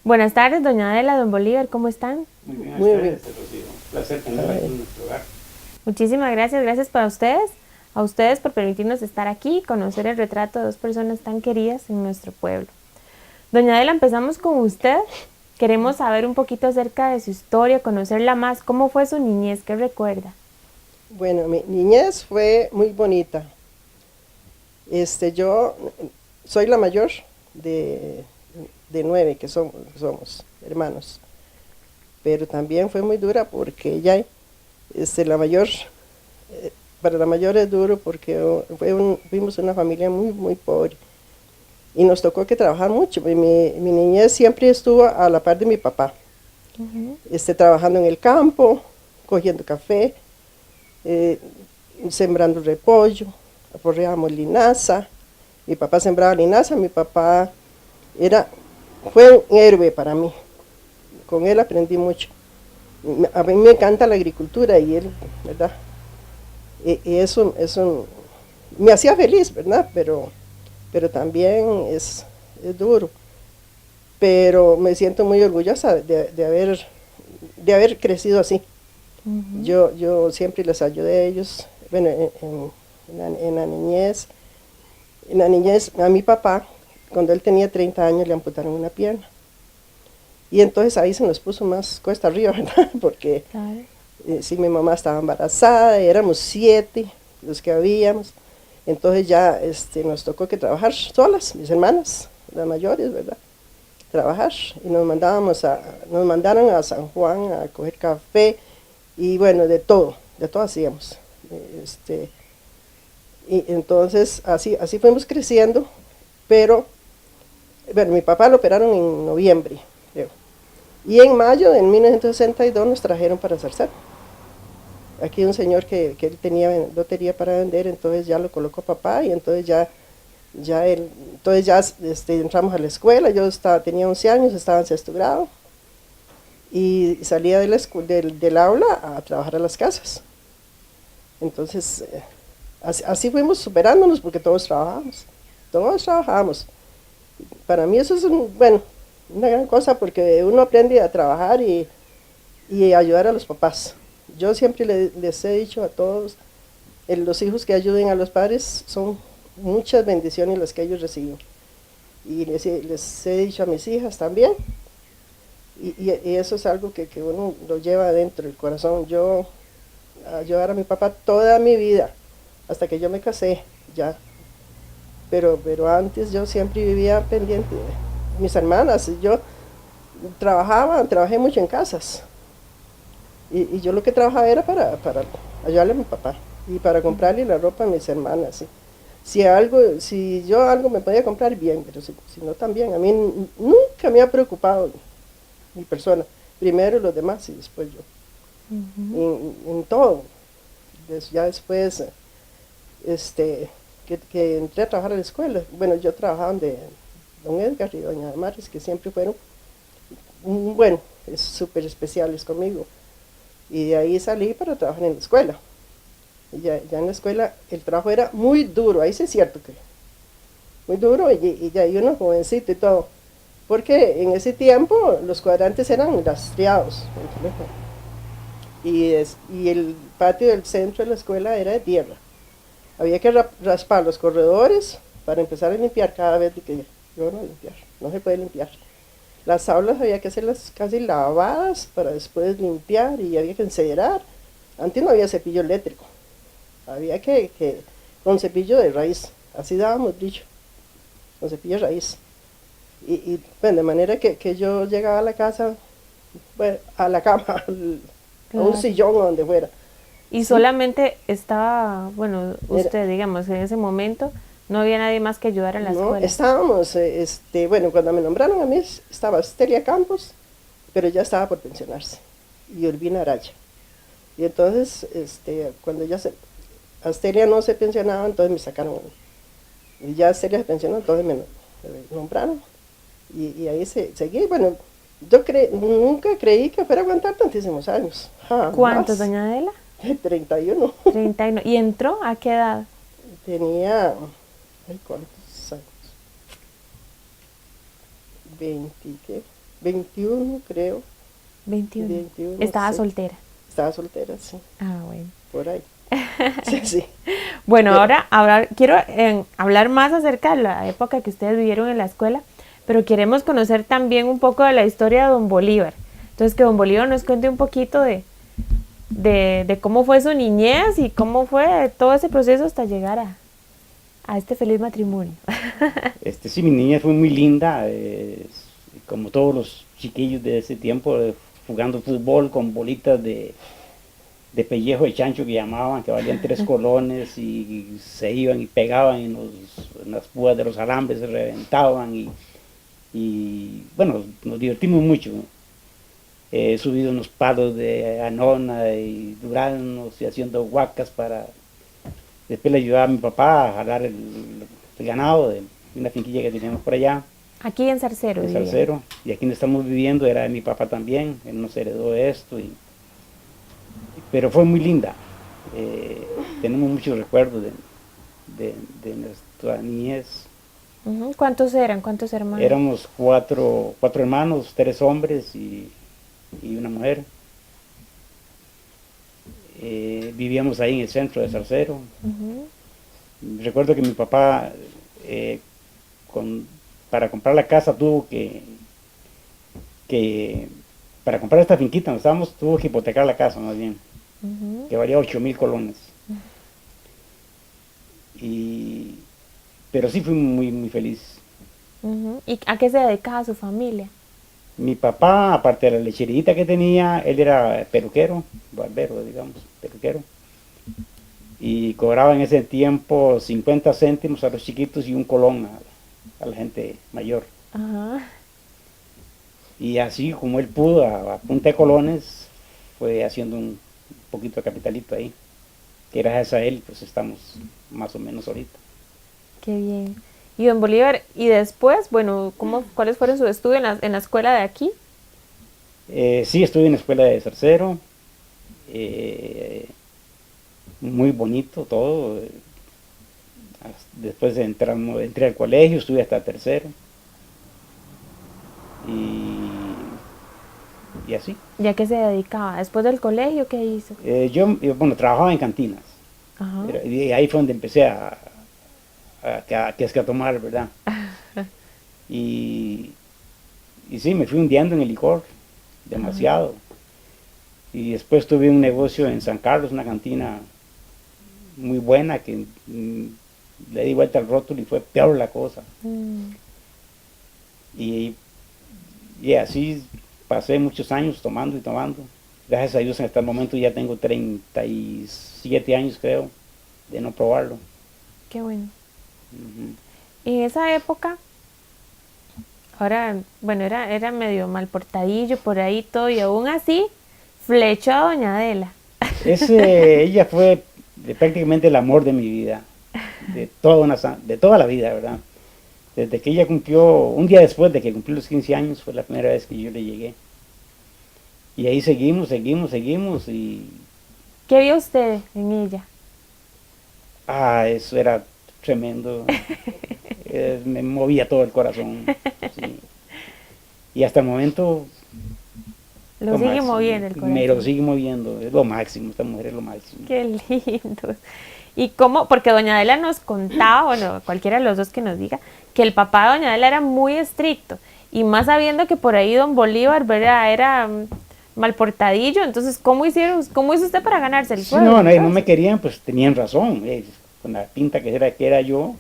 Buenas tardes, doña Adela, don Bolívar, ¿cómo están? Muy bien, Muy ustedes, bien. Rocío. Un placer tenerla aquí en nuestro hogar. Muchísimas gracias, gracias para ustedes, a ustedes por permitirnos estar aquí y conocer el retrato de dos personas tan queridas en nuestro pueblo. Doña Adela, empezamos con usted. Queremos saber un poquito acerca de su historia, conocerla más. ¿Cómo fue su niñez? ¿Qué recuerda? Bueno, mi niñez fue muy bonita. Yo soy la mayor de, de 9 que somos hermanos, pero también fue muy dura porque ella, la mayor, para la mayor es duro porque fuimos una familia muy, muy pobre y nos tocó que trabajar mucho. Mi niñez siempre estuvo a la par de mi papá, trabajando en el campo, cogiendo café, eh, sembrando repollo, aporreábamos linaza. Mi papá sembraba linaza, mi papá fue un héroe para mí. Con él aprendí mucho. A mí me encanta la agricultura y él, ¿verdad? Y eso me hacía feliz, ¿verdad? Pero también es duro. Pero me siento muy orgullosa de haber crecido así. Yo siempre les ayudé a ellos, bueno, en la niñez. En la niñez, a mi papá, cuando él tenía 30 años, le amputaron una pierna. Y entonces ahí se nos puso más cuesta arriba, ¿verdad? Porque Claro. sí, mi mamá estaba embarazada, éramos 7 los que habíamos. Entonces ya nos tocó que trabajar solas, mis hermanas, las mayores, ¿verdad? Trabajar. Y nos mandaron a San Juan a coger café y bueno, de todo hacíamos. Y entonces así fuimos creciendo, pero bueno, mi papá lo operaron en noviembre, creo. Y en mayo de 1962 nos trajeron para Zarcero. Aquí un señor que él tenía lotería para vender, entonces ya lo colocó papá y entonces entramos a la escuela. Yo tenía 11 años, estaba en sexto grado y salía del aula a trabajar a las casas. Entonces, así fuimos superándonos porque todos trabajábamos. Para mí eso es una gran cosa porque uno aprende a trabajar y ayudar a los papás. Yo siempre les he dicho a todos, los hijos que ayuden a los padres son muchas bendiciones las que ellos reciben. Y les he dicho a mis hijas también, y eso es algo que uno lo lleva dentro del corazón. Yo ayudar a mi papá toda mi vida, hasta que yo me casé, ya. Pero antes yo siempre vivía pendiente de mis hermanas. Yo trabajé mucho en casas. Y yo lo que trabajaba era para ayudarle a mi papá y para comprarle la ropa a mis hermanas. ¿Sí? Si yo algo me podía comprar, bien, pero si no también. A mí nunca me ha preocupado mi persona. Primero los demás y después yo. En todo. Ya después, que entré a trabajar a la escuela. Bueno, yo trabajaba de don Edgar y doña Damaris, que siempre fueron, súper especiales conmigo. Y de ahí salí para trabajar en la escuela. Y ya en la escuela el trabajo era muy duro, ahí sí es cierto que muy duro y ya y uno jovencito y todo. Porque en ese tiempo los cuadrantes eran rastreados. Y el patio del centro de la escuela era de tierra. Había que raspar los corredores para empezar a limpiar cada vez que yo no limpiar, no se puede limpiar. Las aulas había que hacerlas casi lavadas para después limpiar y había que encerar. Antes no había cepillo eléctrico, había que con cepillo de raíz, así dábamos dicho, con cepillo de raíz. Bueno, de manera que yo llegaba a la casa, bueno, a la cama, a un Claro. sillón o donde fuera. Y Sí, solamente estaba, bueno, usted, digamos, en ese momento, no había nadie más que ayudar en la no, escuela. estábamos, bueno, cuando me nombraron a mí estaba Estelia Campos, pero ya estaba por pensionarse, y Urbina Araya. Y entonces, cuando Astelia no se pensionaba, entonces me sacaron. Y ya Astelia se pensionó, entonces me nombraron. Y ahí seguí. Bueno, yo nunca creí que fuera a aguantar tantísimos años. ¿Cuántos, Jamás. doña Adela? 31. 31. ¿Y entró a qué edad? Tenía, ay, ¿cuántos años? 20, ¿qué? 21, creo. 21. 21, Estaba sí. soltera. Estaba soltera, sí, Ah, bueno. por ahí. Sí, sí. Bueno, Pero- ahora quiero hablar más acerca de la época que ustedes vivieron en la escuela, pero queremos conocer también un poco de la historia de don Bolívar. Entonces, que don Bolívar nos cuente un poquito de cómo fue su niñez y cómo fue todo ese proceso hasta llegar a este feliz matrimonio. Sí, mi niña fue muy linda, como todos los chiquillos de ese tiempo, jugando fútbol con bolitas de pellejo de chancho que llamaban, que valían 3 colones y se iban y pegaban en las púas de los alambres, se reventaban bueno, nos divertimos mucho. He subido unos palos de anona y duranos y haciendo huacas para... Después le ayudaba a mi papá a jalar el ganado de una finquilla que teníamos por allá, Aquí en Zarcero. de vivían. Zarcero, y aquí donde estamos viviendo era de mi papá también, él nos heredó esto, pero fue muy linda. Tenemos muchos recuerdos de nuestra niñez. Ujú. ¿Cuántos eran? ¿Cuántos hermanos? Éramos cuatro hermanos, 3 hombres y una mujer. Vivíamos ahí en el centro de Zarcero. Ujú. Recuerdo que mi papá, con, para comprar la casa, tuvo que, para comprar esta finquita donde estábamos, tuvo que hipotecar la casa más bien, Ujú. que valía 8,000 colones. Y, pero sí fui muy, muy feliz. Ujú. ¿Y a qué se dedicaba su familia? Mi papá, aparte de la lecherita que tenía, él era peluquero, barbero, digamos, peluquero. Y cobraba en ese tiempo 50 céntimos a los chiquitos y 1 colón a la gente mayor. Ajá. Y así como él pudo, a punta de colones, fue haciendo un poquito de capitalito ahí. Que gracias a él, pues estamos más o menos ahorita. Qué bien. Y don Bolívar, y después, bueno, ¿cuáles fueron sus estudios en la escuela de aquí? Sí, estuve en la escuela de Zarcero. Muy bonito todo. Después entré al colegio, estuve hasta tercero. Y así. ¿Y a qué se dedicaba? Después del colegio, ¿qué hizo? Bueno, trabajaba en cantinas. Ajá. Y ahí fue donde empecé a tomar, ¿verdad? Y, y sí, me fui hundiendo en el licor, demasiado. Y después tuve un negocio en San Carlos, una cantina muy buena que le di vuelta al rótulo y fue peor la cosa. Mm. Y, y así pasé muchos años tomando y tomando. Gracias a Dios hasta el momento ya tengo 37 años creo de no probarlo. Qué bueno. Ujú. En esa época, ahora, bueno, era medio mal portadillo por ahí todo, y aún así flechó a doña Adela. Ella fue prácticamente el amor de mi vida, de toda la vida, ¿verdad? Desde que ella un día después de que cumplió los 15 años, fue la primera vez que yo le llegué. Y ahí seguimos y ¿Qué vio usted en ella? eso era tremendo. Me movía todo el corazón. Sí. Y hasta el momento Lo lo sigue máximo, moviendo el corazón. me lo sigue moviendo, es lo máximo, esta mujer es lo máximo. Qué lindo. Y cómo, porque doña Adela nos contaba, bueno, cualquiera de los dos que nos diga, que el papá de doña Adela era muy estricto, y más sabiendo que por ahí don Bolívar, ¿verdad? Era mal portadillo. Entonces, ¿cómo hizo usted para ganarse el Sí, pueblo? no Entonces? me querían, pues tenían razón, con la pinta que era yo.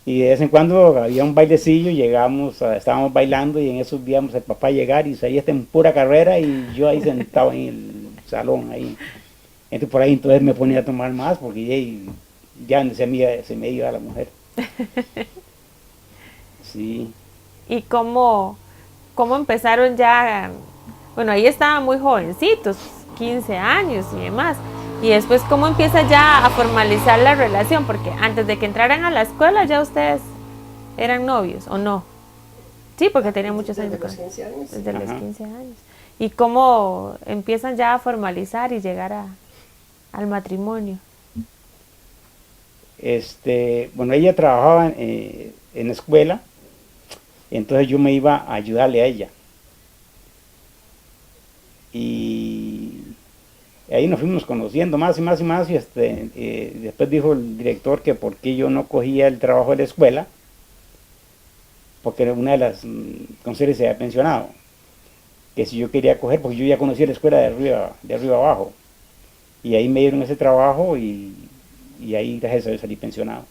Y de vez en cuando había un bailecillo, estábamos bailando y en esos días el papá llegar y salía en pura carrera y yo ahí sentado en el salón ahí. Entonces por ahí entonces me ponía a tomar más porque ya se me iba la mujer. Sí. ¿Y cómo empezaron ya? Bueno, ahí estaban muy jovencitos, 15 años y demás. Y después, ¿cómo empieza ya a formalizar la relación? Porque antes de que entraran a la escuela ya ustedes eran novios, ¿o no? Sí, porque tenían muchos años. Desde los 15 años. Desde los Ajá. 15 años. ¿Y cómo empiezan ya a formalizar y llegar al matrimonio? Bueno, ella trabajaba en la escuela, entonces yo me iba a ayudarle a ella. y ahí nos fuimos conociendo más y más y más, y después dijo el director que por qué yo no cogía el trabajo de la escuela, porque una de las conserjes se había pensionado, que si yo quería coger, porque yo ya conocía la escuela de arriba abajo, y ahí me dieron ese trabajo y ahí gracias a Dios salí pensionado.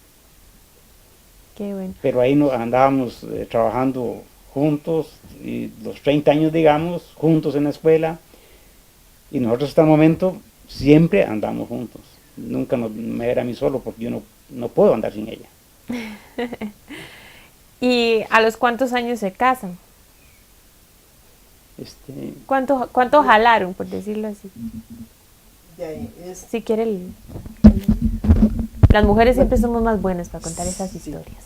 Qué bueno. Pero ahí andábamos trabajando juntos, y los 30 años, digamos, juntos en la escuela, y nosotros hasta el momento siempre andamos juntos. Nunca me era a mí solo, porque yo no puedo andar sin ella. ¿Y a los cuántos años se casan? Este, ¿Cuánto jalaron, por decirlo así? De ahí Si quiere las mujeres siempre somos más buenas para contar esas Sí. historias.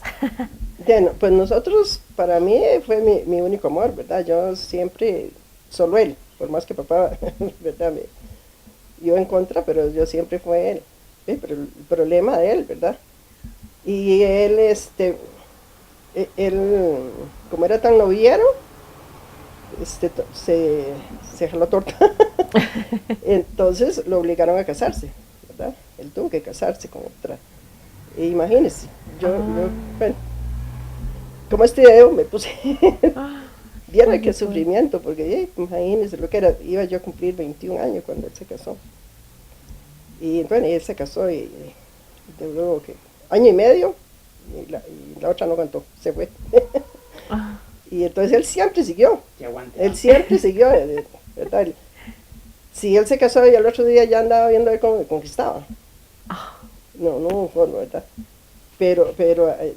Bueno, pues nosotros, para mí fue mi único amor, ¿verdad? Yo siempre, solo él, por más que papá, ¿verdad? Yo en contra, pero yo siempre fue él. Pero el problema de él, ¿verdad? Y él, él, como era tan noviero, se jaló torta. Entonces lo obligaron a casarse, ¿verdad? Él tuvo que casarse con otra. E imagínense, bueno, como este dedo me puse, viera qué sufrimiento, porque imagínense lo que era, iba yo a cumplir 21 años cuando él se casó. Y bueno, él se casó y duró año y medio, y la otra no aguantó, se fue. Y entonces él siempre siguió, él siempre siguió, ¿verdad? Si él se casó y al otro día ya andaba viendo él cómo me conquistaba. No hubo forma, ¿verdad? Pero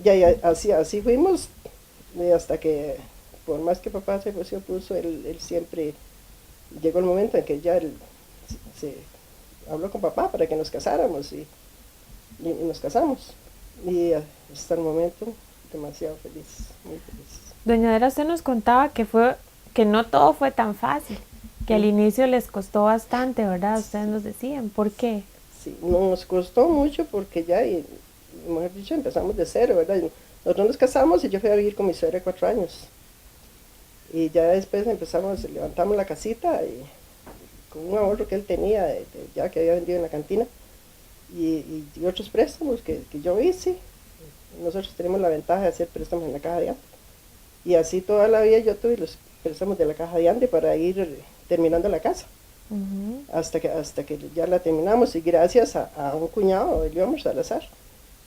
ya así fuimos, hasta que, por más que papá se puso, él siempre, llegó el momento en que ya él se habló con papá para que nos casáramos, y nos casamos. Y hasta el momento, demasiado feliz, muy feliz. Doña Adela, usted nos contaba que no todo fue tan fácil, que al inicio les costó bastante, ¿verdad? Ustedes nos decían, ¿por qué? Sí, nos costó mucho porque ya, mejor dicho, empezamos de cero, ¿verdad? Nosotros nos casamos y yo fui a vivir con mi suegra 4 años. Y ya después levantamos la casita y con un ahorro que él tenía, ya que había vendido en la cantina, y otros préstamos que yo hice. Nosotros tenemos la ventaja de hacer préstamos en la caja de Ande. Y así toda la vida yo tuve los préstamos de la caja de Ande para ir terminando la casa. Hasta que ya la terminamos, y gracias a un cuñado, Eliomar Salazar,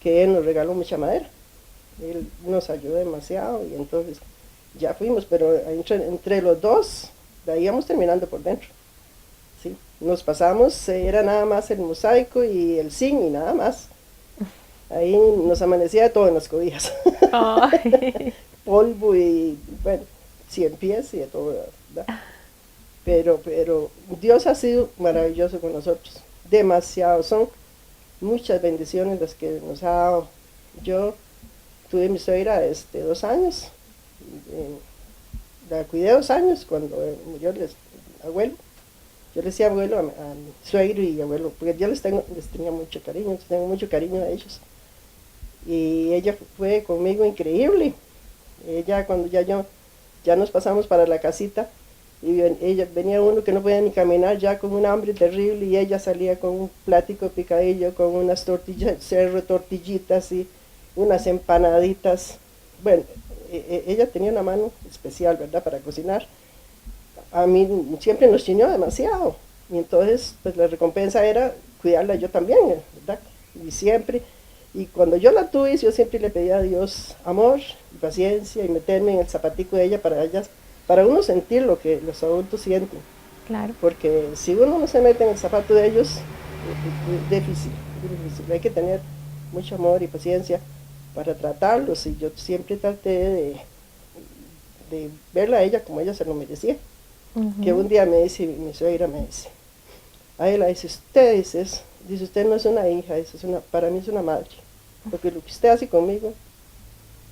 que él nos regaló mucha madera. Él nos ayudó demasiado, y entonces ya fuimos, pero entre los dos la íbamos terminando por dentro. ¿Sí? Nos pasamos, era nada más el mosaico y el zinc y nada más. Ahí nos amanecía de todo en las cobijas. Polvo y, bueno, 100 pies y de todo, ¿verdad? Pero Dios ha sido maravilloso con nosotros, demasiado, son muchas bendiciones las que nos ha dado. Yo tuve mi suegra 2 años, la cuidé 2 años cuando murió el abuelo. Yo le decía abuelo a mi suegro y abuelo, porque yo les tenía mucho cariño, tengo mucho cariño a ellos. Y ella fue conmigo increíble. Ella, cuando ya nos pasamos para la casita, y ella venía uno que no podía ni caminar, ya con un hambre terrible, y ella salía con un plático picadillo, con unas tortillas, cerro, tortillitas y unas empanaditas. Bueno, ella tenía una mano especial, ¿verdad?, para cocinar. A mí siempre nos chiñó demasiado, y entonces pues la recompensa era cuidarla yo también, ¿verdad? Y siempre, y cuando yo la tuve, yo siempre le pedía a Dios amor y paciencia, y meterme en el zapatico de ella para uno sentir lo que los adultos sienten. Claro. Porque si uno no se mete en el zapato de ellos, es difícil. Hay que tener mucho amor y paciencia para tratarlos, y yo siempre traté de verla a ella como ella se lo merecía. Que un día me dice, mi suegra me dice, Adela, dice, usted no es una hija, para mí es una madre, porque lo que usted hace conmigo,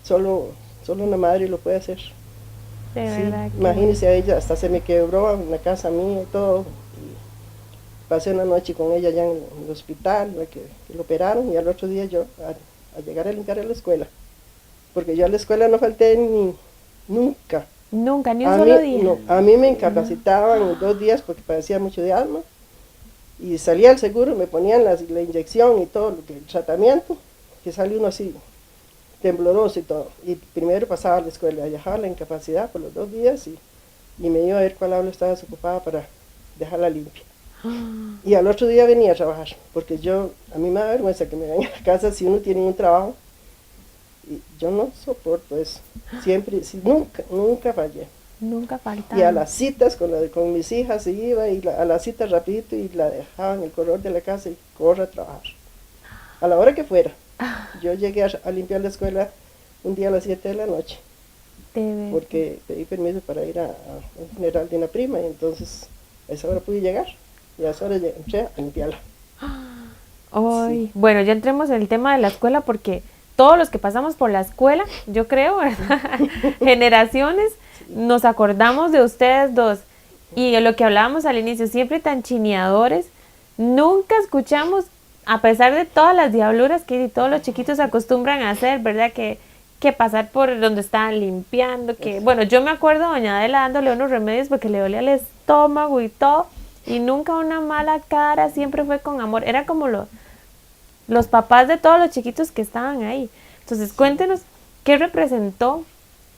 solo una madre lo puede hacer. De verdad. Imagínese, a ella hasta se me quebró en la casa mía y todo, y pasé una noche con ella allá en el hospital, que lo operaron, y al otro día yo, a llegar a limpiar a la escuela, porque yo a la escuela no falté nunca, Nunca, ni un A solo mí, día. no, a mí me incapacitaban 2 días porque padecía mucho de asma. Y salía el seguro, me ponían la inyección y todo, el tratamiento, que sale uno así, tembloroso y todo. Y primero pasaba a la escuela, dejaba la incapacidad por los 2 días y me iba a ver cuál aula estaba desocupada para dejarla limpia. Y al otro día venía a trabajar, porque a mí me da vergüenza que me vayan a la casa si uno tiene un trabajo. Y yo no soporto eso. Siempre, nunca fallé. Nunca faltaba. Y a las citas con mis hijas iba y a las citas rapidito y la dejaba en el corredor de la casa y corre a trabajar. A la hora que fuera. Yo llegué a limpiar la escuela un día a las 7 de la noche. Porque pedí permiso para ir a un funeral de una prima y entonces a esa hora pude llegar y a esa hora entré a limpiarla. Sí. Bueno, ya entremos en el tema de la escuela porque todos los que pasamos por la escuela, yo creo, ¿verdad? Generaciones, nos acordamos de ustedes dos. Y lo que hablábamos al inicio, siempre tan chineadores, nunca escuchamos, a pesar de todas las diabluras que todos los chiquitos acostumbran a hacer, ¿verdad? Que pasar por donde estaban limpiando, bueno, yo me acuerdo a doña Adela dándole unos remedios porque le dolía el estómago y todo, y nunca una mala cara, siempre fue con amor, era como los papás de todos los chiquitos que estaban ahí. Entonces, cuéntenos, ¿qué representó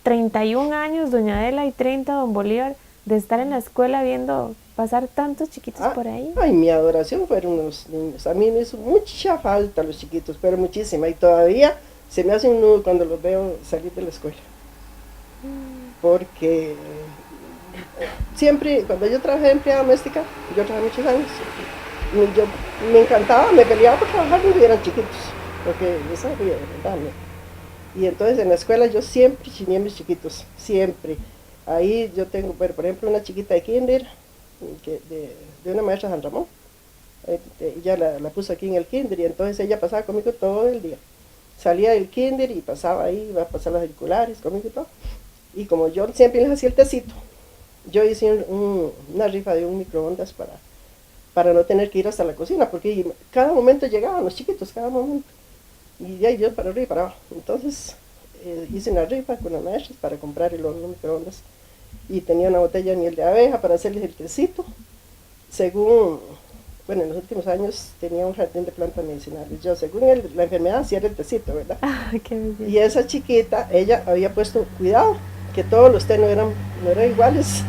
31 años doña Adela y 30 don Bolívar de estar en la escuela viendo pasar tantos chiquitos por ahí? Ay, mi adoración fueron los niños. A mí me hizo mucha falta los chiquitos, pero muchísima. Y todavía se me hace un nudo cuando los veo salir de la escuela. Porque siempre, cuando yo trabajé de empleada doméstica, yo trabajé muchos años, me encantaba, me peleaba por trabajar cuando eran chiquitos, porque yo sabía, ¿verdad? Y entonces en la escuela yo siempre chineé a mis chiquitos, siempre. Ahí yo tengo, por ejemplo, una chiquita de kinder, de una maestra San Ramón. Ella la puso aquí en el kinder y entonces ella pasaba conmigo todo el día. Salía del kinder y pasaba ahí, iba a pasar las circulares conmigo y todo. Y como yo siempre les hacía el tecito, yo hice una rifa de un microondas para no tener que ir hasta la cocina, porque cada momento llegaban los chiquitos, cada momento. Y ya yo para arriba y para abajo. Entonces hice una rifa con las maestras para comprar el horno microondas. Y tenía una botella de miel de abeja para hacerles el tecito. Según, bueno, en los últimos años tenía un jardín de plantas medicinales. Yo, según la enfermedad, hacía el tecito, ¿verdad? Qué belleza. Y esa chiquita, ella había puesto cuidado, que todos los té no eran iguales.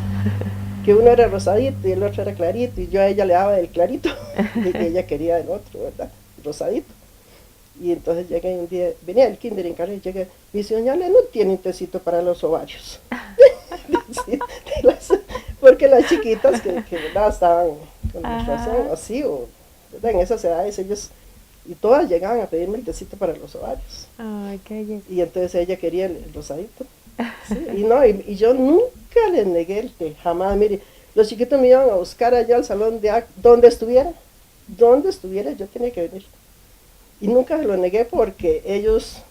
Que uno era rosadito y el otro era clarito. Y yo a ella le daba el clarito. Y ella quería el otro, ¿verdad? Rosadito. Y entonces llegué un día, venía del kinder en carro y llegué, y dice, doña Ale, no tiene un tecito para los ovarios. Porque las chiquitas que ¿verdad? Estaban con menstruación así, o ¿verdad? En esas edades ellos, y todas llegaban a pedirme el tecito para los ovarios. Ay, qué belleza. Y entonces ella quería el rosadito. ¿Sí? Y yo nunca les negué el té, jamás. Mire, los chiquitos me iban a buscar allá al salón de actos, donde estuviera yo tenía que venir. Y nunca se lo negué porque ellos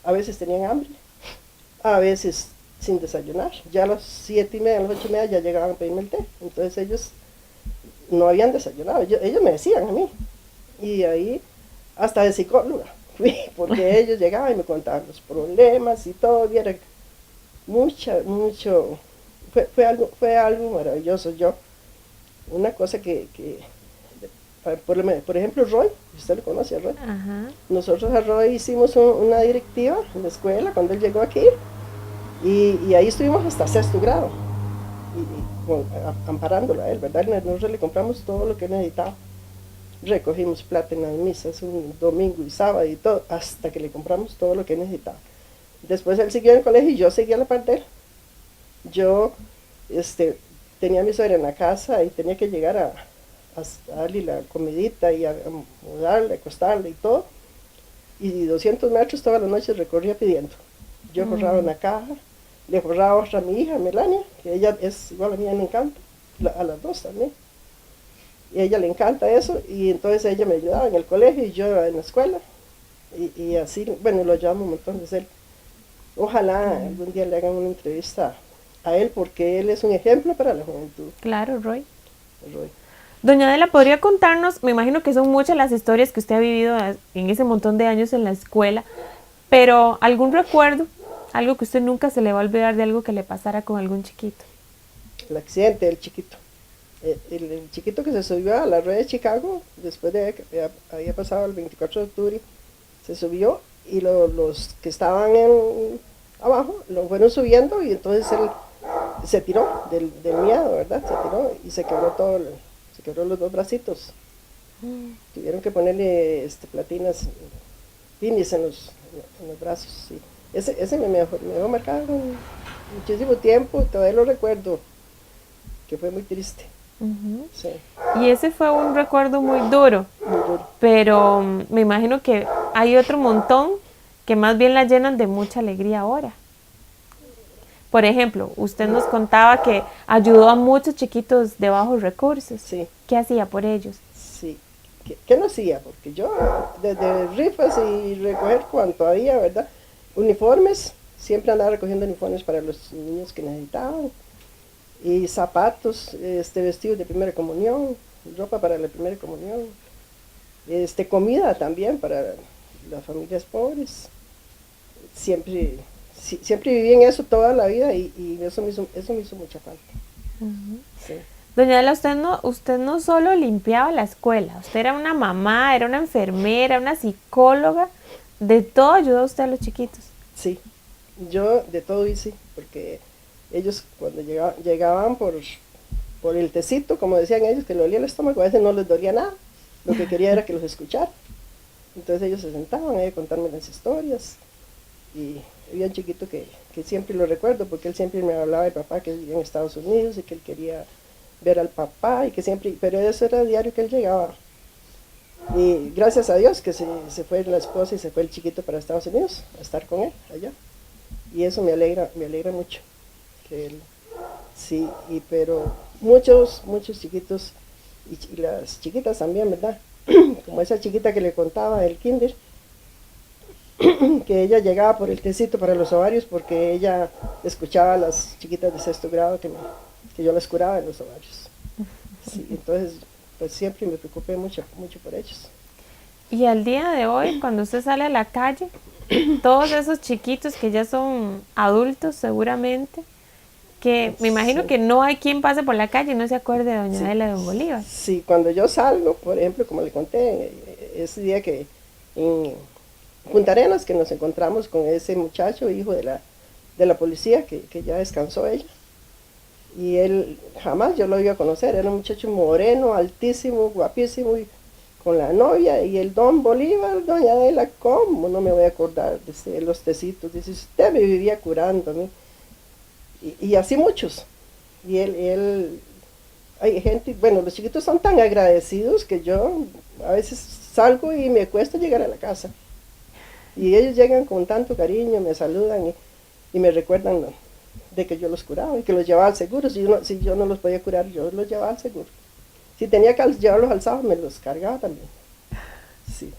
a veces tenían hambre, a veces sin desayunar. Ya a las 7:30, a las 8:30 ya llegaban a pedirme el té. Entonces ellos no habían desayunado, ellos me decían a mí. Y ahí hasta de psicóloga fui, porque ellos llegaban y me contaban los problemas y todo. Viera, fue algo maravilloso. Una cosa que por ejemplo, Roy, usted lo conoce a Roy. Ajá. Nosotros a Roy hicimos una directiva en la escuela cuando él llegó aquí y ahí estuvimos hasta 6º grado, amparándolo a él, ¿verdad? Nosotros le compramos todo lo que necesitaba. Recogimos plata en las misas un domingo y sábado y todo, hasta que le compramos todo lo que necesitaba. Después él siguió en el colegio y yo seguía a la par de él. Yo tenía a mi suegra en la casa y tenía que llegar a darle la comidita y a mudarle, acostarle y todo. Y 200 metros todas las noches recorría pidiendo. Yo forraba una caja, le forraba otra a mi hija, Melania, que ella es igual a mí, me encanta, a las dos también. Y a ella le encanta eso, y entonces ella me ayudaba en el colegio y yo en la escuela. Y así, bueno, lo llamo un montón de veces. Ojalá algún día le hagan una entrevista a él, porque él es un ejemplo para la juventud. Claro, Roy. Roy. Doña Adela, ¿podría contarnos? Me imagino que son muchas las historias que usted ha vivido en ese montón de años en la escuela, pero ¿algún recuerdo, algo que usted nunca se le va a olvidar de algo que le pasara con algún chiquito. El accidente del chiquito. El chiquito que se subió a la rueda de Chicago, después de que había pasado el 24 de octubre, se subió y los que estaban abajo lo fueron subiendo y entonces él se tiró del miedo, ¿verdad? Se tiró y se quebró se quebró los dos bracitos. Tuvieron que ponerle platinas, pines en los brazos. Sí. Ese me dejó marcado muchísimo tiempo, todavía lo recuerdo, que fue muy triste. Sí. Y ese fue un recuerdo muy duro, pero me imagino que hay otro montón que más bien la llenan de mucha alegría ahora. Por ejemplo, usted nos contaba que ayudó a muchos chiquitos de bajos recursos. Sí. ¿Qué hacía por ellos? Sí. ¿Qué no hacía? Porque yo, desde rifas y recoger cuanto había, ¿verdad? Uniformes, siempre andaba recogiendo uniformes para los niños que necesitaban. Y zapatos, vestidos de primera comunión, ropa para la primera comunión, comida también para las familias pobres. Siempre viví en eso toda la vida y eso me hizo mucha falta. Sí. Doña Adela, usted no solo limpiaba la escuela, usted era una mamá, era una enfermera, una psicóloga, de todo ayudó usted a los chiquitos. Sí, yo de todo hice, porque ellos cuando llegaban por el tecito, como decían ellos, que le dolía el estómago, a veces no les dolía nada, lo que quería era que los escuchara. Entonces ellos se sentaban a contarme las historias, y había un chiquito que siempre lo recuerdo, porque él siempre me hablaba de papá que vivía en Estados Unidos y que él quería ver al papá, y que siempre, pero eso era diario que él llegaba. Y gracias a Dios que se fue la esposa y se fue el chiquito para Estados Unidos a estar con él allá. Y eso me alegra mucho. Que él, sí, pero muchos chiquitos, y las chiquitas también, ¿verdad? Como esa chiquita que le contaba del kinder, que ella llegaba por el tecito para los ovarios porque ella escuchaba a las chiquitas de sexto grado que yo las curaba en los ovarios. Sí, entonces, pues siempre me preocupé mucho por ellos. Y al día de hoy, cuando usted sale a la calle, todos esos chiquitos que ya son adultos seguramente, que me imagino que no hay quien pase por la calle y no se acuerde de doña Adela de Don Bolívar. Sí, cuando yo salgo, por ejemplo, como le conté, ese día que en Punta Arenas, que nos encontramos con ese muchacho, hijo de la policía, que ya descansó ella, y él jamás yo lo iba a conocer, era un muchacho moreno, altísimo, guapísimo, y con la novia, y el Don Bolívar, doña Adela, ¿cómo no me voy a acordar de los tecitos? Dice, usted me vivía curando a mí. Y así muchos. Y él, hay gente, bueno, los chiquitos son tan agradecidos que yo a veces salgo y me cuesta llegar a la casa. Y ellos llegan con tanto cariño, me saludan y me recuerdan de que yo los curaba y que los llevaba al seguro. Si yo no los podía curar, yo los llevaba al seguro. Si tenía que llevarlos al sábado, me los cargaba también. Sí,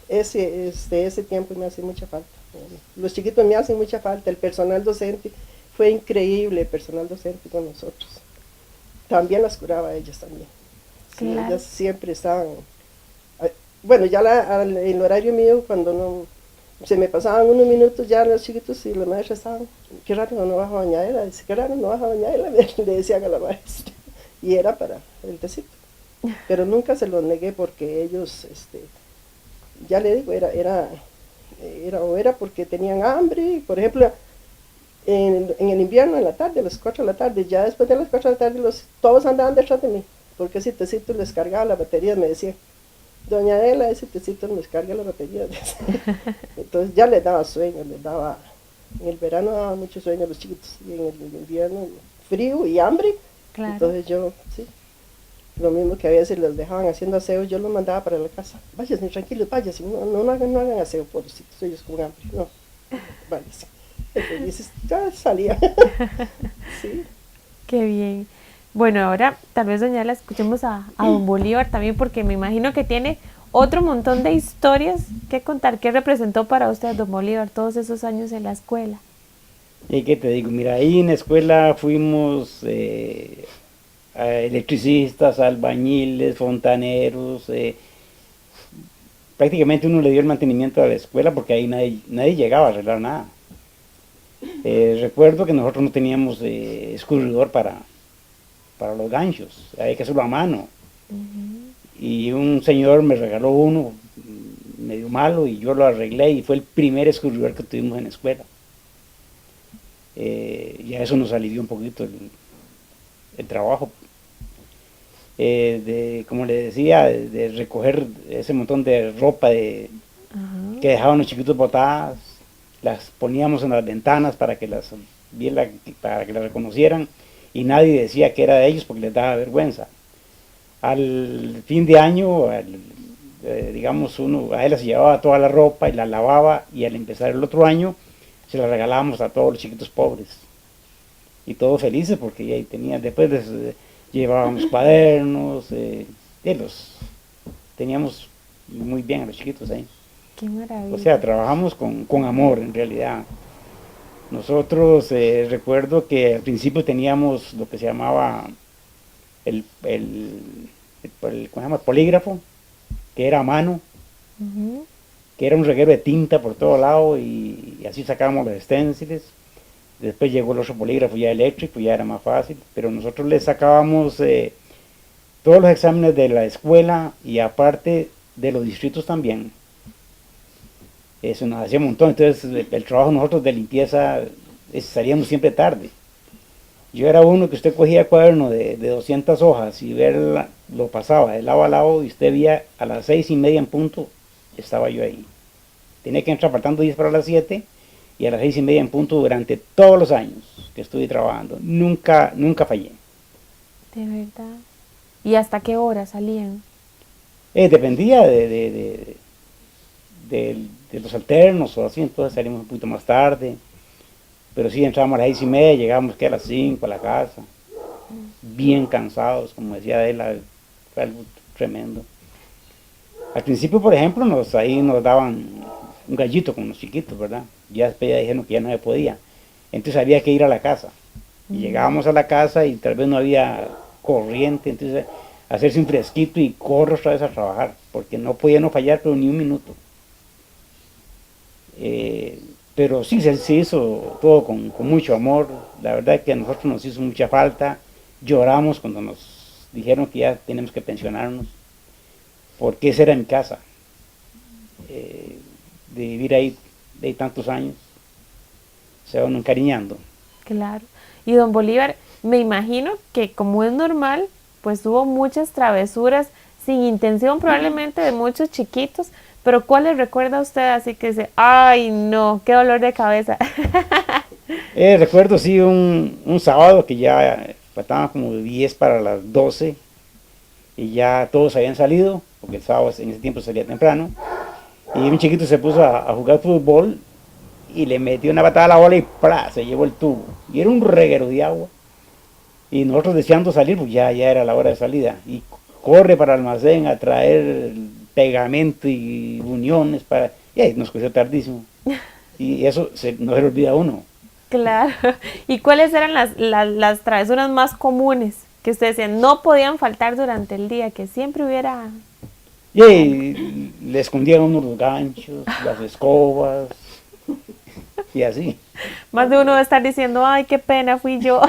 ese tiempo me hace mucha falta. Los chiquitos me hacen mucha falta. El personal docente fue increíble, el personal docente con nosotros. También las curaba a ellas también. Sí, claro. Ellas siempre estaban. Bueno, ya en el horario mío, cuando no se me pasaban unos minutos, ya los chiquitos y los maestros estaban, qué raro no baja doña Adela, dice, qué raro no baja doña Adela, le decían a la maestra, y era para el tecito, pero nunca se los negué porque ellos, ya le digo, era porque tenían hambre, por ejemplo, en el invierno, en la tarde, a las 4 de la tarde, ya después de las 4 de la tarde, todos andaban detrás de mí, porque ese tecito les cargaba las baterías, me decían, doña Adela, ese tecito nos carga la batería. Entonces ya les daba sueño, en el verano daba mucho sueño a los chiquitos, y en el invierno frío y hambre. Claro. Entonces yo, sí, lo mismo que a veces los dejaban haciendo aseo, yo los mandaba para la casa. Váyanse, tranquilos, váyanse, no hagan aseo, pobrecitos, ellos con hambre, no, váyanse. Entonces ya salía. Sí. Qué bien. Bueno, ahora tal vez doña Adela escuchemos a Don Bolívar también, porque me imagino que tiene otro montón de historias que contar. ¿Qué representó para usted Don Bolívar todos esos años en la escuela? ¿Y qué te digo? Mira, ahí en la escuela fuimos electricistas, albañiles, fontaneros, prácticamente uno le dio el mantenimiento a la escuela porque ahí nadie llegaba a arreglar nada. Recuerdo que nosotros no teníamos escurridor para los ganchos, hay que hacerlo a mano. Y un señor me regaló uno medio malo y yo lo arreglé y fue el primer escurridor que tuvimos en la escuela. Y a eso nos alivió un poquito el trabajo. Como le decía, de recoger ese montón de ropa que dejaban los chiquitos botadas, las poníamos en las ventanas para que las reconocieran y nadie decía que era de ellos porque les daba vergüenza. Al fin de año, digamos, a él se llevaba toda la ropa y la lavaba y al empezar el otro año se la regalábamos a todos los chiquitos pobres y todos felices porque ya después llevábamos cuadernos, teníamos muy bien a los chiquitos ahí. Qué maravilla. O sea, trabajamos con amor en realidad. Nosotros recuerdo que al principio teníamos lo que se llamaba ¿cómo se llama? Polígrafo, que era a mano, que era un reguero de tinta por todo lado y así sacábamos los esténciles. Después llegó el otro polígrafo ya eléctrico, ya era más fácil, pero nosotros le sacábamos todos los exámenes de la escuela y aparte de los distritos también. Eso nos hacía un montón, entonces el trabajo nosotros de limpieza salíamos siempre tarde. Yo era uno que usted cogía cuaderno de 200 hojas y lo pasaba de lado a lado y usted veía a las 6:30 en punto, estaba yo ahí. Tenía que entrar faltando 10 para las 7 y a las 6:30 en punto durante todos los años que estuve trabajando. Nunca fallé. De verdad. ¿Y hasta qué hora salían? Dependía de los alternos o así, entonces salimos un poquito más tarde. Pero sí, entrábamos a las 6:30, llegábamos que a las 5 a la casa, bien cansados, como decía él, fue algo tremendo. Al principio, por ejemplo, ahí nos daban un gallito con los chiquitos, ¿verdad? Ya después ya dijeron que ya no se podía. Entonces había que ir a la casa. Y llegábamos a la casa y tal vez no había corriente, entonces hacerse un fresquito y correr otra vez a trabajar, porque no podía no fallar, pero ni un minuto. Pero sí, se hizo todo con mucho amor. La verdad es que a nosotros nos hizo mucha falta. Lloramos cuando nos dijeron que ya tenemos que pensionarnos, porque esa era mi casa. De vivir ahí de tantos años, se van encariñando. Claro. Y don Bolívar, me imagino que como es normal, pues hubo muchas travesuras sin intención probablemente de muchos chiquitos, pero ¿cuál le recuerda a usted así que dice, ay no, qué dolor de cabeza? Recuerdo sí un sábado que ya faltaban como 10 para las 12 y ya todos habían salido, porque el sábado en ese tiempo salía temprano, y un chiquito se puso a jugar fútbol y le metió una patada a la bola y ¡plá! Se llevó el tubo, y era un reguero de agua, y nosotros deseando salir, pues ya era la hora de salida, y corre para el almacén a traer pegamento y uniones y ahí nos cogió tardísimo, y eso no se le olvida a uno. Claro. ¿Y cuáles eran las travesuras más comunes que usted decía no podían faltar durante el día, que siempre hubiera? Y le escondían unos los ganchos, las escobas, y así. Más de uno va a estar diciendo, ay, qué pena, fui yo.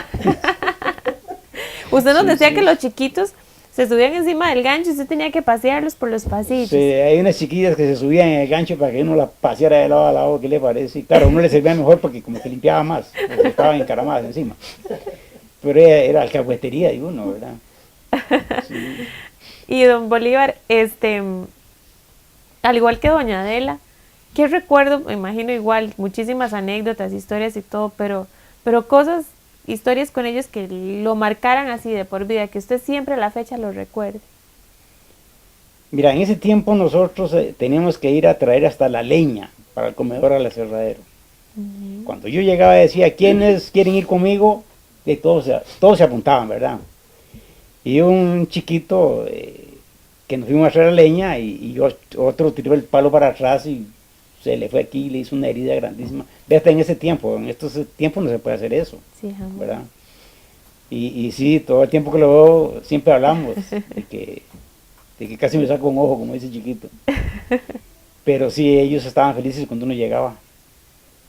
Usted nos decía que los chiquitos se subían encima del gancho y usted tenía que pasearlos por los pasillos. Sí, hay unas chiquillas que se subían en el gancho para que uno las paseara de lado a lado, ¿qué le parece? Y claro, a uno le servía mejor porque como que limpiaba más, porque estaban encaramadas encima. Pero era alcahuetería de uno, ¿verdad? Sí. Y don Bolívar, al igual que doña Adela, ¿qué recuerdo? Me imagino igual, muchísimas anécdotas, historias y todo, pero historias con ellos que lo marcaran así de por vida, que usted siempre a la fecha lo recuerde. Mira, en ese tiempo nosotros teníamos que ir a traer hasta la leña para el comedor al aserradero. Cuando yo llegaba y decía, ¿quiénes quieren ir conmigo? Y todos se apuntaban, ¿verdad? Y un chiquito que nos fuimos a traer la leña y otro tiró el palo para atrás y se le fue aquí y le hizo una herida grandísima. Ve hasta en estos tiempos no se puede hacer eso, sí, ¿verdad? Y sí, todo el tiempo que lo veo siempre hablamos de que de que casi me saco un ojo, como dice chiquito. Pero sí, ellos estaban felices cuando uno llegaba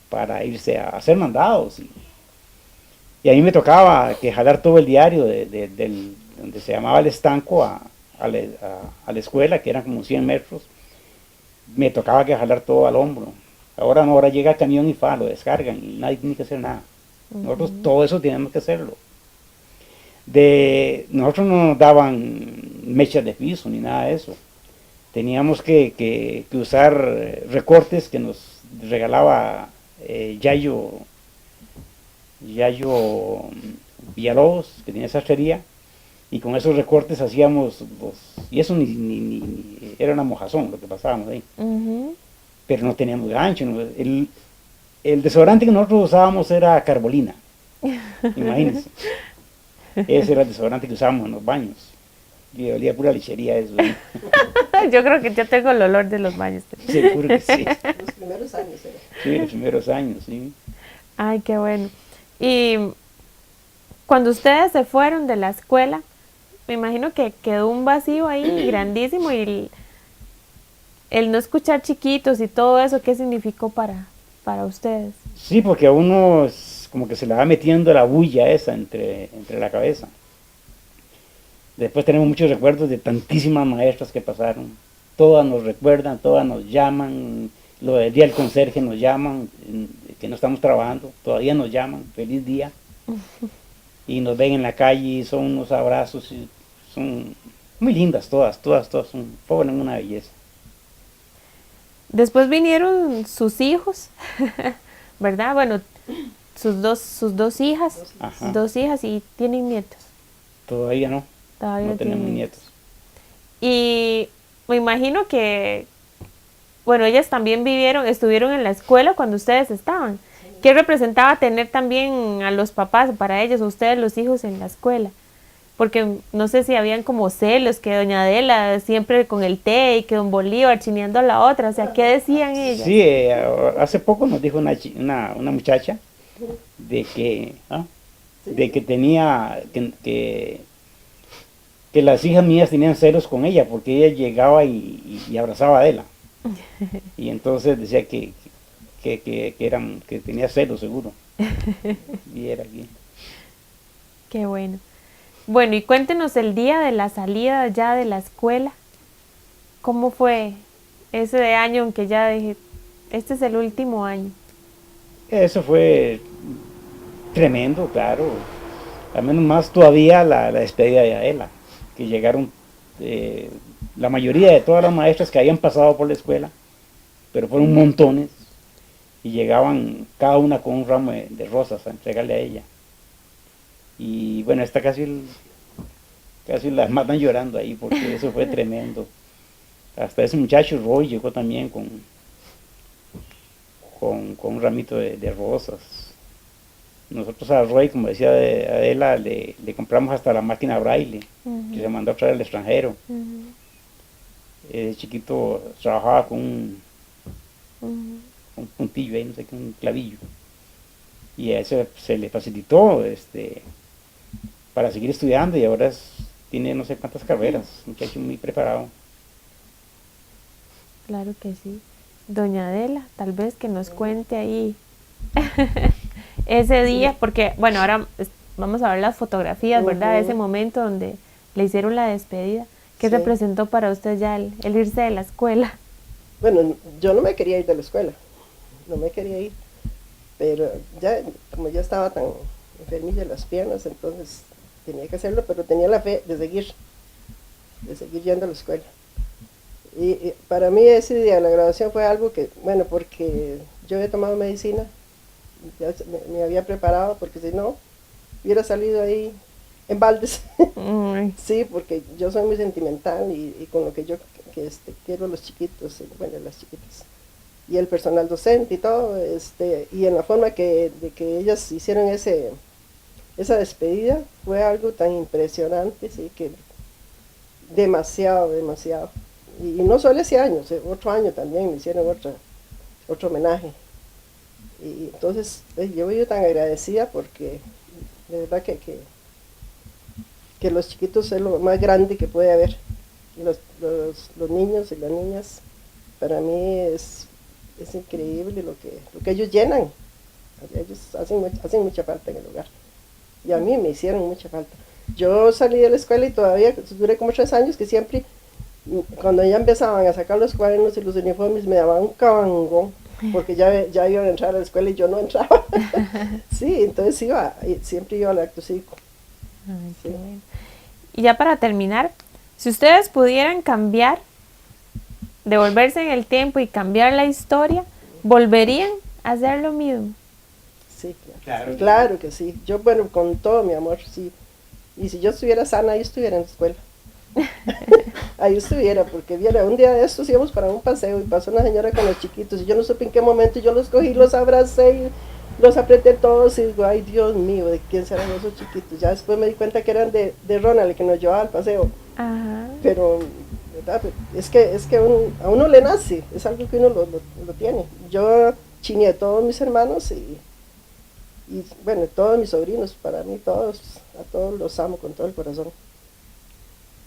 para irse a hacer mandados. Y a mí me tocaba que jalar todo el diario donde se llamaba el estanco a la escuela, que eran como 100 metros. Me tocaba que jalar todo al hombro. Ahora no, ahora llega el camión y lo descargan y nadie tiene que hacer nada. Nosotros todo eso tenemos que hacerlo. Nosotros no nos daban mechas de piso ni nada de eso. Teníamos que usar recortes que nos regalaba Yayo Villalobos, que tenía sastrería, y con esos recortes hacíamos y eso ni era una mojazón lo que pasábamos ahí. Pero no teníamos gancho. ¿No? El desodorante que nosotros usábamos era carbolina, imagínense. Ese era el desodorante que usábamos en los baños. Y olía pura lechería eso. ¿Eh? Yo creo que yo tengo el olor de los baños. Seguro que sí. Los primeros años era. Sí, los primeros años, sí. Ay, qué bueno. Y cuando ustedes se fueron de la escuela, me imagino que quedó un vacío ahí grandísimo y el no escuchar chiquitos y todo eso, ¿qué significó para ustedes? Sí, porque a uno como que se le va metiendo la bulla esa entre la cabeza. Después tenemos muchos recuerdos de tantísimas maestras que pasaron. Todas nos recuerdan, todas nos llaman. Lo del día del conserje nos llaman, que no estamos trabajando, todavía nos llaman, feliz día. Y nos ven en la calle, son unos abrazos, y son muy lindas todas, fueron una belleza. Después vinieron sus hijos, ¿verdad? Bueno, sus dos hijas, Ajá. 2 hijas y tienen nietos. Todavía no, Todavía no tenemos tienen nietos. Y me imagino que, bueno, ellas también estuvieron en la escuela cuando ustedes estaban. ¿Qué representaba tener también a los papás para ellos, a ustedes los hijos en la escuela? Porque no sé si habían como celos, que doña Adela siempre con el té y que don Bolívar chineando a la otra, o sea, ¿qué decían ellas? Sí, hace poco nos dijo una muchacha de que tenía, que las hijas mías tenían celos con ella, porque ella llegaba y abrazaba a Adela. Y entonces decía que tenía celos seguro. Y era aquí. Qué bueno. Bueno, y cuéntenos el día de la salida ya de la escuela. ¿Cómo fue ese de año en que ya dije, este es el último año? Eso fue tremendo, claro. Al menos más todavía la despedida de Adela, que llegaron la mayoría de todas las maestras que habían pasado por la escuela, pero fueron montones, y llegaban cada una con un ramo de rosas a entregarle a ella. Y bueno, esta casi las matan llorando ahí, porque eso fue tremendo. Hasta ese muchacho Roy llegó también con un ramito de rosas. Nosotros a Roy, como decía Adela, le compramos hasta la máquina braille, que se mandó a traer al extranjero. Chiquito trabajaba con un puntillo ahí, no sé qué, un clavillo. Y a eso se le facilitó para seguir estudiando, y ahora tiene no sé cuántas carreras, un muchacho muy preparado. Claro que sí. Doña Adela, tal vez que nos cuente ahí ese día, porque bueno, ahora vamos a ver las fotografías, ¿verdad? De ese momento donde le hicieron la despedida. ¿Qué Sí. representó para usted ya el irse de la escuela? Bueno, yo no me quería ir de la escuela, no me quería ir, pero ya, como ya estaba tan enfermilla de las piernas, entonces tenía que hacerlo, pero tenía la fe de seguir yendo a la escuela. Y para mí ese día de la graduación fue algo que, bueno, porque yo había tomado medicina, ya me había preparado, porque si no, hubiera salido ahí en baldes. Sí, porque yo soy muy sentimental y con lo que yo quiero a los chiquitos, bueno, las chiquitas, y el personal docente y todo, y en la forma de que ellas hicieron esa despedida, fue algo tan impresionante, sí, que demasiado. Y no solo ese año, otro año también me hicieron otro homenaje. Y entonces yo voy tan agradecida porque de verdad que los chiquitos es lo más grande que puede haber. los niños y las niñas, para mí es increíble lo que ellos llenan. Ellos hacen mucha falta en el hogar. Y a mí me hicieron mucha falta. Yo salí de la escuela y todavía duré como 3 años que siempre, cuando ya empezaban a sacar los cuadernos y los uniformes, me daban un cabangón, porque ya iban a entrar a la escuela y yo no entraba. Sí, entonces siempre iba al acto cívico. Ay, qué Sí. bueno. Y ya para terminar, si ustedes pudieran cambiar, devolverse en el tiempo y cambiar la historia, ¿volverían a hacer lo mismo? Sí, Claro. claro que sí. Yo, bueno, con todo mi amor, sí. Y si yo estuviera sana, ahí estuviera en la escuela. Ahí estuviera, porque viera, un día de estos íbamos para un paseo y pasó una señora con los chiquitos y yo no supe en qué momento, yo los cogí, los abracé y los apreté todos y digo, ay Dios mío, ¿de quién serán esos chiquitos? Ya después me di cuenta que eran de Ronald, que nos llevaba al paseo. Ajá. Pero, ¿verdad? Es que a uno le nace, es algo que uno lo tiene. Yo chineé a todos mis hermanos y bueno, todos mis sobrinos, para mí a todos los amo con todo el corazón.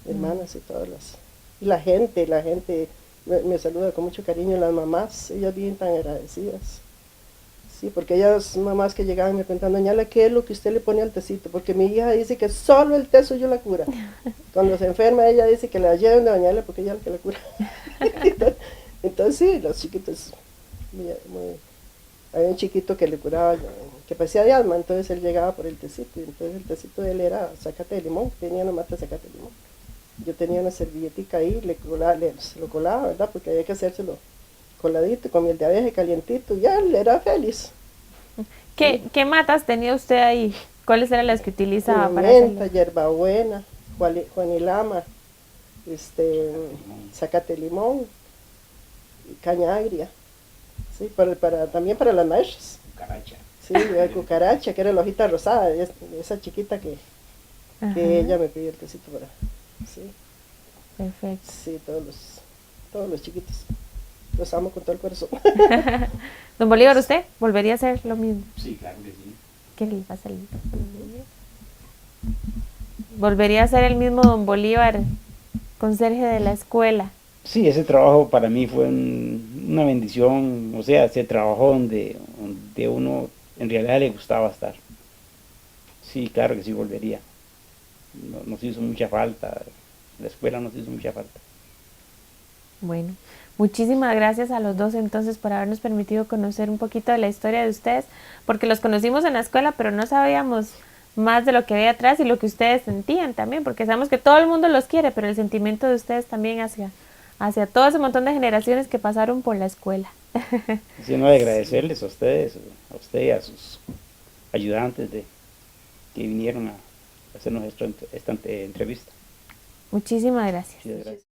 Hermanas y todas y la gente me saluda con mucho cariño, las mamás, ellas vienen tan agradecidas. Sí, porque ellas mamás que llegaban me preguntan, doña La, ¿qué es lo que usted le pone al tecito? Porque mi hija dice que solo el té suyo la cura. Cuando se enferma ella dice que la lleven de doña La porque ella es la que la cura. Entonces sí, los chiquitos, había un chiquito que le curaba, que padecía de asma, entonces él llegaba por el tecito, y entonces el tecito de él era zacate de limón, tenía una mata de zacate de limón. Yo tenía una servilletica ahí, se lo colaba, ¿verdad? Porque había que hacérselo coladito, con miel de abeja y calientito, y ya él era feliz. ¿Qué matas tenía usted ahí? ¿Cuáles eran las que utilizaba para hacerlo? Menta, hierbabuena, juanilama, zacate de limón, y caña agria, sí, también para las maestras. Cucaracha. Sí, la cucaracha, que era la hojita rosada, esa chiquita Ajá. que ella me pidió el tecito para. Sí, Perfecto. sí, todos los chiquitos. Los amo con todo el corazón. Don Bolívar, ¿usted volvería a hacer lo mismo? Sí, claro que sí. ¿Qué le va a salir? ¿Volvería a ser el mismo Don Bolívar, conserje de la escuela? Sí, ese trabajo para mí fue una bendición, o sea, ese trabajo donde uno en realidad le gustaba estar. Sí, claro que sí volvería. Nos hizo mucha falta, la escuela nos hizo mucha falta. Bueno, muchísimas gracias a los dos entonces por habernos permitido conocer un poquito de la historia de ustedes, porque los conocimos en la escuela, pero no sabíamos más de lo que había atrás y lo que ustedes sentían también, porque sabemos que todo el mundo los quiere, pero el sentimiento de ustedes también hacia todo ese montón de generaciones que pasaron por la escuela. Así no, de agradecerles a ustedes, a usted y a sus ayudantes que vinieron a hacernos esta entrevista. Muchísimas gracias. Muchas gracias.